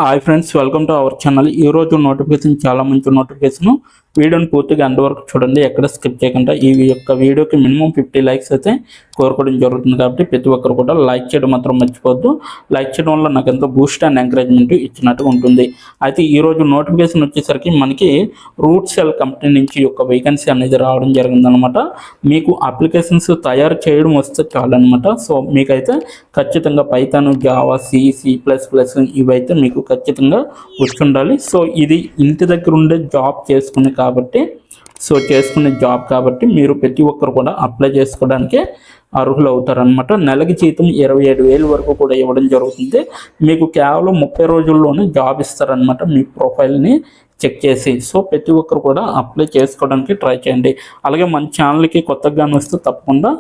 Hi friends, welcome to our channel. ఈ రోజు notification చాలా మంచి నోటిఫికేషన్. వీడియోని పూర్తిగా ఎండ్ వరకు చూడండి, ఎక్కడ స్కిప్ చేయకుండా. ఈ యొక్క వీడియోకి మినిమం 50 లైక్స్ అయితే కోరుకోవడం జరుగుతుంది, కాబట్టి ప్రతి ఒక్కరు కూడా లైక్ చేయడం మాత్రం మర్చిపోవద్దు. లైక్ చేయడం వల్ల నాకు ఎంతో బూస్ట్ అండ్ ఎంకరేజ్మెంట్ ఇచ్చినట్టు ఉంటుంది. అయితే ఈ రోజు నోటిఫికేషన్ వచ్చేసరికి మనకి రూట్ సెల్ కంపెనీ నుంచి యొక్క వేకెన్సీ అనేది రావడం జరిగిందనమాట. మీకు అప్లికేషన్స్ తయారు చేయడం వస్తే చాలన్నమాట. సో మీకైతే ఖచ్చితంగా పైథాన్, జావా, C++ ఇవైతే మీకు ఖచ్చితంగా వచ్చి ఉండాలి. సో ఇది ఇంటి దగ్గర ఉండే జాబ్ చేసుకునే జాబ్ కాబట్టి మీరు ప్రతి ఒక్కరు కూడా అప్లై చేసుకోవడానికి అర్హులు అవుతారనమాట. నెలకి జీతం 27,000 వరకు కూడా ఇవ్వడం జరుగుతుంది. మీకు కేవలం 30 రోజుల్లోనే జాబ్ ఇస్తారనమాట, మీ ప్రొఫైల్ని చెక్ చేసి. సో ప్రతి ఒక్కరు కూడా అప్లై చేసుకోవడానికి ట్రై చేయండి. అలాగే మన ఛానల్కి కొత్తగా వస్తే తప్పకుండా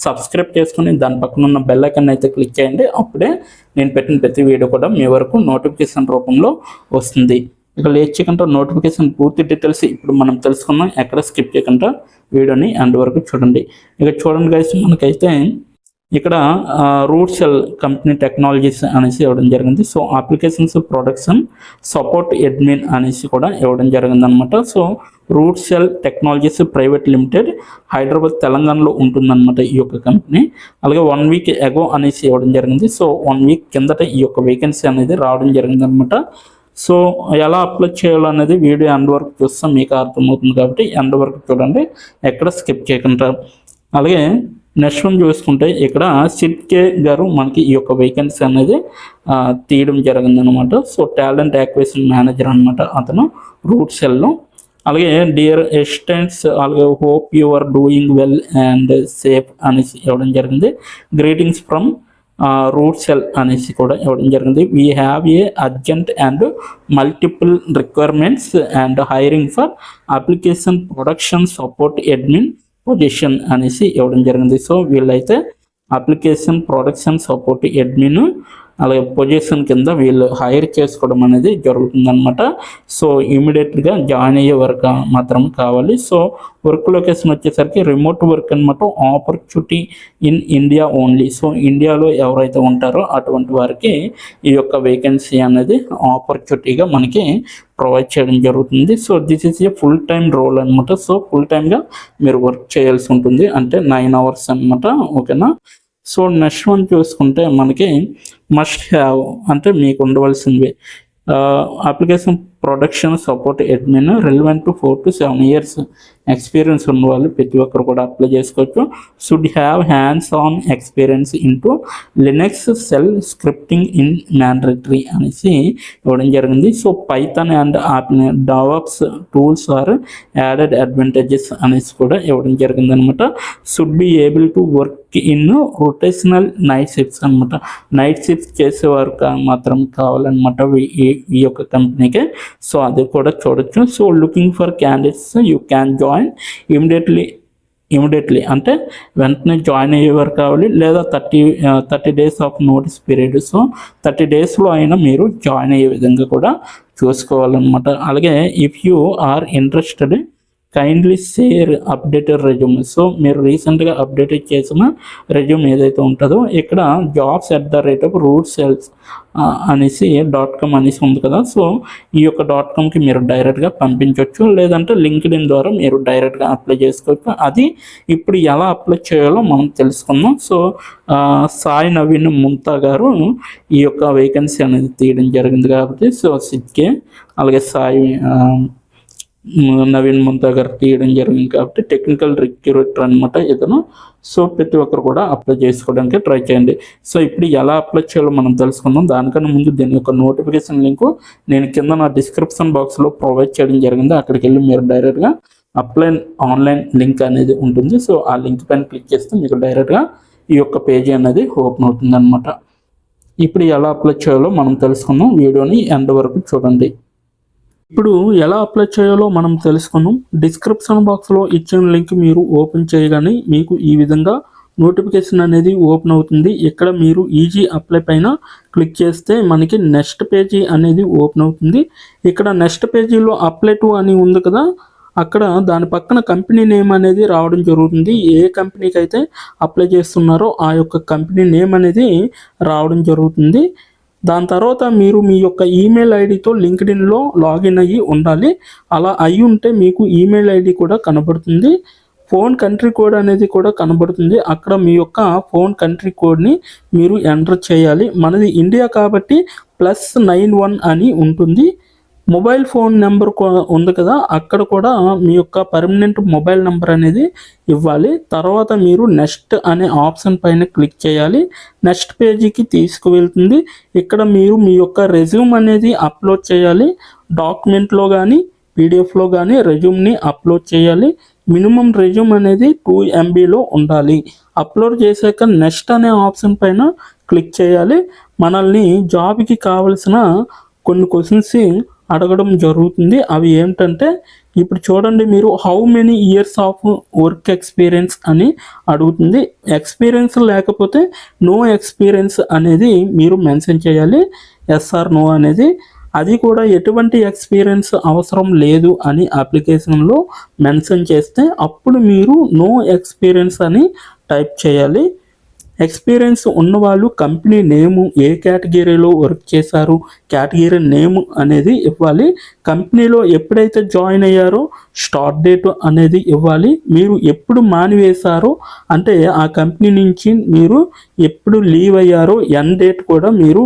సబ్స్క్రైబ్ చేసుకుని దాని పక్కన ఉన్న బెల్ ఐకాన్ అయితే క్లిక్ చేయండి. అప్పుడే నేను పెట్టిన ప్రతి వీడియో కూడా మీ వరకు నోటిఫికేషన్ రూపంలో వస్తుంది. ఇక లేట్ చేయకుండా నోటిఫికేషన్ పూర్తి డీటెయిల్స్ ఇప్పుడు మనం తెలుసుకుందాం. ఎక్కడ స్కిప్ చేయకుండా వీడియోని ఎండ్ వరకు చూడండి. ఇక చూడండి గైస్, మనకైతే ఇక్కడ రూట్ సెల్ కంపెనీ టెక్నాలజీస్ అనేసి ఇవ్వడం జరిగింది. So applications production support admin అనేసి కూడా ఇవ్వడం జరిగింది అనమాట. So root cell technologies private limited, Hyderabad, తెలంగాణలో ఉంటుందన్నమాట ఈ యొక్క కంపెనీ. అలాగే 1 వీక్ ఎగో అనేసి ఇవ్వడం జరిగింది. సో 1 వీక్ కిందట ఈ యొక్క వేకెన్సీ అనేది రావడం జరిగింది అనమాట. సో ఎలా అప్లై చేయాలనేది వీడియో ఎండ్ వరకు చూస్తాం, మీకు అర్థమవుతుంది కాబట్టి ఎండ్ వరకు చూడండి, ఎక్కడ స్కిప్ చేయకుండా. అలాగే నెక్స్ట్ వన్ చూసుకుంటే ఇక్కడ సిట్కే గారు మనకి ఈ యొక్క వేకెన్సీ అనేది తీయడం జరిగిందనమాట. సో టాలెంట్ యాక్విజిషన్ మేనేజర్ అనమాట అతను రూట్ సెల్లో. అలాగే డియర్ అసిస్టెంట్స్, అలాగే hope you are doing well and safe అనేసి ఇవ్వడం జరిగింది. గ్రీటింగ్స్ ఫ్రమ్ రూట్ సెల్ అనేసి కూడా ఇవ్వడం జరిగింది. We have a urgent and multiple requirements and hiring for application production support admin position అనేసి ఇవ్వడం జరిగింది. సో వీళ్ళైతే అప్లికేషన్ ప్రొడక్షన్ సపోర్ట్ అడ్మిన్ అలాగే పొజిషన్ కింద వీళ్ళు హైర్ చేసుకోవడం అనేది జరుగుతుందన్నమాట. సో ఇమీడియట్గా జాయిన్ అయ్యే వర్క్ మాత్రం కావాలి. సో వర్క్ లొకేషన్ వచ్చేసరికి రిమోట్ వర్క్ అనమాట. Opportunity in India only. So ఇండియాలో ఎవరైతే ఉంటారో అటువంటి వారికి ఈ యొక్క వేకెన్సీ అనేది ఆపర్చునిటీగా మనకి ప్రొవైడ్ చేయడం జరుగుతుంది. So this is a full time role అనమాట. సో ఫుల్ టైమ్గా మీరు వర్క్ చేయాల్సి ఉంటుంది, అంటే 9 hours అనమాట. ఓకేనా. సో నెక్స్ట్ వన్ చూసుకుంటే మనకి మస్ట్ హ్యావ్ అంటే మీకు ఉండవలసినవి application production support admin relevant to 4 to 7 years experience ఉన్న వాళ్ళు ప్రతి ఒక్కరు కూడా అప్లై చేసుకోవచ్చు. Should have hands on experience into Linux shell scripting in mandatory అనేసి ఇవ్వడం జరిగింది. So Python and DevOps tools are added advantages అనేసి కూడా ఇవ్వడం జరిగింది అనమాట. Should be able to work in rotational night shifts అనమాట. నైట్ షిఫ్ట్స్ చేసేవారు మాత్రం కావాలన్నమాట ఈ యొక్క కంపెనీకి. సో అది కూడా చూడొచ్చు. So looking for candidates you can join immediately అంటే వెంటనే జాయిన్ అయ్యేవారు కావాలి, లేదా 30 days of notice period. So 30 daysలో అయినా మీరు జాయిన్ అయ్యే విధంగా కూడా చూసుకోవాలన్నమాట. అలాగే if you are interested kindly share updated resume. So మీరు రీసెంట్గా అప్డేటెడ్ చేసిన రెజ్యూమ్ ఏదైతే ఉంటుందో ఇక్కడ jobs@rootcells అనేసి .com అనేసి ఉంది కదా. సో ఈ యొక్క .comకి మీరు డైరెక్ట్గా పంపించవచ్చు, లేదంటే లింక్డ్ఇన్ ద్వారా మీరు డైరెక్ట్గా అప్లై చేసుకోవచ్చు. అది ఇప్పుడు ఎలా అప్లై చేయాలో మనం తెలుసుకుందాం. సో సాయి నవీన్ ముంతా గారు ఈ యొక్క వేకెన్సీ అనేది తీయడం జరిగింది కాబట్టి, సో సిట్కే అలాగే సాయి నవీన్ ముంతా గారు తీయడం జరిగింది కాబట్టి టెక్నికల్ రిక్రూటర్ అనమాట ఇతను. సో ప్రతి ఒక్కరు కూడా అప్లై చేసుకోవడానికి ట్రై చేయండి. సో ఇప్పుడు ఎలా అప్లై చేయాలో మనం తెలుసుకుందాం. దానికన్నా ముందు దీని యొక్క నోటిఫికేషన్ లింకు నేను కింద నా డిస్క్రిప్షన్ బాక్స్లో ప్రొవైడ్ చేయడం జరిగింది. అక్కడికి వెళ్ళి మీరు డైరెక్ట్గా అప్లై ఆన్లైన్ లింక్ అనేది ఉంటుంది. సో ఆ లింక్ పైన క్లిక్ చేస్తే మీకు డైరెక్ట్గా ఈ యొక్క పేజీ అనేది ఓపెన్ అవుతుంది అనమాట. ఇప్పుడు ఎలా అప్లై చేయాలో మనం తెలుసుకుందాం. వీడియోని ఎండ్ వరకు చూడండి. ఇప్పుడు ఎలా అప్లై చేయాలో మనం తెలుసుకుందాం. డిస్క్రిప్షన్ బాక్స్లో ఇచ్చిన లింక్ మీరు ఓపెన్ చేయగానే మీకు ఈ విధంగా నోటిఫికేషన్ అనేది ఓపెన్ అవుతుంది. ఇక్కడ మీరు ఈజీ అప్లై పైన క్లిక్ చేస్తే మనకి నెక్స్ట్ పేజీ అనేది ఓపెన్ అవుతుంది. ఇక్కడ నెక్స్ట్ పేజీలో అప్లై టు అని ఉంది కదా, అక్కడ దాని పక్కన కంపెనీ నేమ్ అనేది రావడం జరుగుతుంది. ఏ కంపెనీకి అయితే అప్లై చేస్తున్నారో ఆ యొక్క కంపెనీ నేమ్ అనేది రావడం జరుగుతుంది. దాని తర్వాత మీరు మీ యొక్క ఈమెయిల్ ఐడితో లింక్డ్ఇన్లో లాగిన్ అయ్యి ఉండాలి. అలా అయి ఉంటే మీకు ఈమెయిల్ ఐడి కూడా కనబడుతుంది. ఫోన్ కంట్రీ కోడ్ అనేది కూడా కనబడుతుంది. అక్కడ మీ యొక్క ఫోన్ కంట్రీ కోడ్ని మీరు ఎంటర్ చేయాలి. మనది ఇండియా కాబట్టి +91 అని ఉంటుంది. మొబైల్ ఫోన్ నెంబర్ ఉంది కదా, అక్కడ కూడా మీ యొక్క పర్మనెంట్ మొబైల్ నెంబర్ అనేది ఇవ్వాలి. తర్వాత మీరు నెక్స్ట్ అనే ఆప్షన్ పైన క్లిక్ చేయాలి. నెక్స్ట్ పేజీకి తీసుకువెళ్తుంది. ఇక్కడ మీరు మీ యొక్క రెజ్యూమ్ అనేది అప్లోడ్ చేయాలి. డాక్యుమెంట్లో కానీ పీడిఎఫ్లో కానీ రెజ్యూమ్ని అప్లోడ్ చేయాలి. మినిమం రెజ్యూమ్ అనేది 2 MBలో ఉండాలి. అప్లోడ్ చేశాక నెక్స్ట్ అనే ఆప్షన్ పైన క్లిక్ చేయాలి. మనల్ని జాబ్కి కావలసిన కొన్ని క్వశ్చన్స్ అడగడం జరుగుతుంది. అవి ఏమిటంటే, ఇప్పుడు చూడండి, మీరు how many years of work experience అని అడుగుతుంది. ఎక్స్పీరియన్స్ లేకపోతే నో ఎక్స్పీరియన్స్ అనేది మీరు మెన్షన్ చేయాలి. ఎస్ ఆర్ నో అనేది. అది కూడా ఎటువంటి ఎక్స్పీరియన్స్ అవసరం లేదు అని అప్లికేషన్లో మెన్షన్ చేస్తే అప్పుడు మీరు నో ఎక్స్పీరియన్స్ అని టైప్ చేయాలి. ఎక్స్పీరియన్స్ ఉన్నవాళ్ళు కంపెనీ నేము, ఏ కేటగిరీలో వర్క్ చేశారు, కేటగిరీ నేమ్ అనేది ఇవ్వాలి. కంపెనీలో ఎప్పుడైతే జాయిన్ అయ్యారో స్టార్ట్ డేట్ అనేది ఇవ్వాలి. మీరు ఎప్పుడు మానివేశారో అంటే ఆ కంపెనీ నుంచి మీరు ఎప్పుడు లీవ్ అయ్యారో ఎండ్ డేట్ కూడా మీరు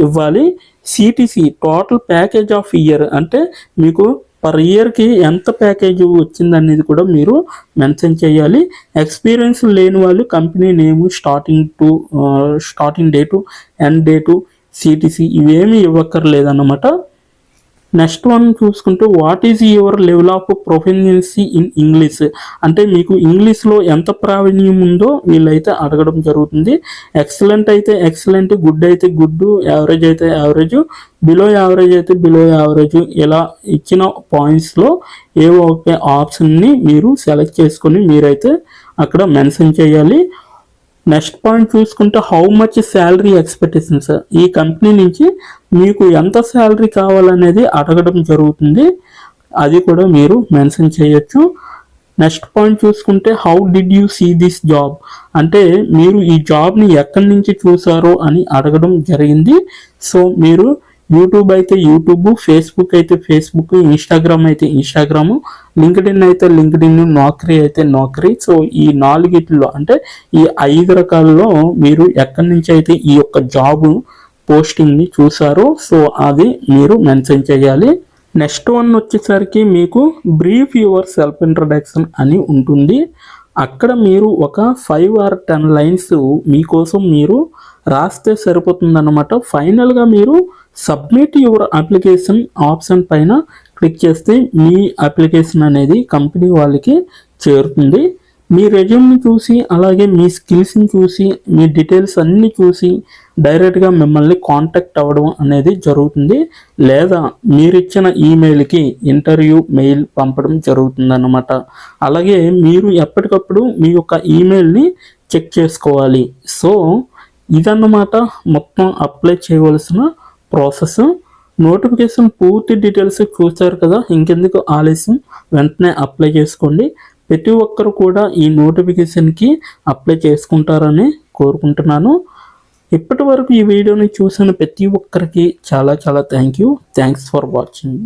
ఇవ్వాలి. CTC total package of year అంటే మీకు పర్ ఇయర్కి ఎంత ప్యాకేజ్ వచ్చిందనేది కూడా మీరు మెన్షన్ చేయాలి. ఎక్స్పీరియన్స్ లేని వాళ్ళు కంపెనీ నేము, starting date, end date, CTC ఇవేమీ ఇవ్వక్కర్లేదన్నమాట. నెక్స్ట్ వన్ చూసుకుంటే, what is your level of proficiency in English అంటే మీకు ఇంగ్లీష్లో ఎంత ప్రావీణ్యం ఉందో వీళ్ళైతే అడగడం జరుగుతుంది. ఎక్సలెంట్ అయితే ఎక్సలెంట్, గుడ్ అయితే గుడ్, యావరేజ్ అయితే యావరేజ్, బిలో యావరేజ్ అయితే బిలో యావరేజ్, ఇలా ఇచ్చిన పాయింట్స్లో ఏవో ఒక ఆప్షన్ని మీరు సెలెక్ట్ చేసుకొని మీరైతే అక్కడ మెన్షన్ చేయాలి. నెక్స్ట్ పాయింట్ చూసుకుంటే, హౌ మచ్ శాలరీ ఎక్స్పెక్టేషన్స్, ఈ కంపెనీ నుంచి మీకు ఎంత శాలరీ కావాలనేది అడగడం జరుగుతుంది. అది కూడా మీరు మెన్షన్ చేయొచ్చు. నెక్స్ట్ పాయింట్ చూసుకుంటే, how did you see this job అంటే మీరు ఈ జాబ్ని ఎక్కడి నుంచి చూసారో అని అడగడం జరిగింది. సో మీరు యూట్యూబ్ అయితే యూట్యూబ్, ఫేస్బుక్ అయితే ఫేస్బుక్, ఇన్స్టాగ్రామ్ అయితే ఇన్స్టాగ్రాము, లింక్డ్ఇన్ అయితే లింక్డ్ఇన్, నౌకరీ అయితే నౌకరీ. సో ఈ 4 అంటే ఈ 5 రకాలలో మీరు ఎక్కడి నుంచి అయితే ఈ యొక్క జాబ్ పోస్టింగ్ని చూసారో సో అది మీరు మెన్షన్ చేయాలి. నెక్స్ట్ వన్ వచ్చేసరికి మీకు బ్రీఫ్ యువర్ సెల్ఫ్ ఇంట్రడక్షన్ అని ఉంటుంది. అక్కడ మీరు ఒక 5 or 10 లైన్స్ మీకోసం మీరు రాస్తే సరిపోతుందన్నమాట. ఫైనల్గా మీరు సబ్మిట్ యువర్ అప్లికేషన్ ఆప్షన్ పైన క్లిక్ చేస్తే మీ అప్లికేషన్ అనేది కంపెనీ వాళ్ళకి చేరుతుంది. మీ రెజ్యూమ్ని చూసి అలాగే మీ స్కిల్స్ని చూసి మీ డీటెయిల్స్ అన్నీ చూసి డైరెక్ట్గా మిమ్మల్ని కాంటాక్ట్ అవ్వడం అనేది జరుగుతుంది. లేదా మీరిచ్చిన ఈమెయిల్కి ఇంటర్వ్యూ మెయిల్ పంపడం జరుగుతుందన్నమాట. అలాగే మీరు ఎప్పటికప్పుడు మీ యొక్క ఈమెయిల్ని చెక్ చేసుకోవాలి. సో ఇదన్నమాట మొత్తం అప్లై చేయవలసిన ప్రాసెస్. నోటిఫికేషన్ పూర్తి డీటెయిల్స్ చూస్తారు కదా, ఇంకెందుకు ఆలస్యం, వెంటనే అప్లై చేసుకోండి. ప్రతి ఒక్కరు కూడా ఈ నోటిఫికేషన్కి అప్లై చేసుకుంటారని కోరుకుంటున్నాను. ఇప్పటి వరకు ఈ వీడియోని చూసిన ప్రతి ఒక్కరికి చాలా థ్యాంక్స్ ఫర్ వాచింగ్.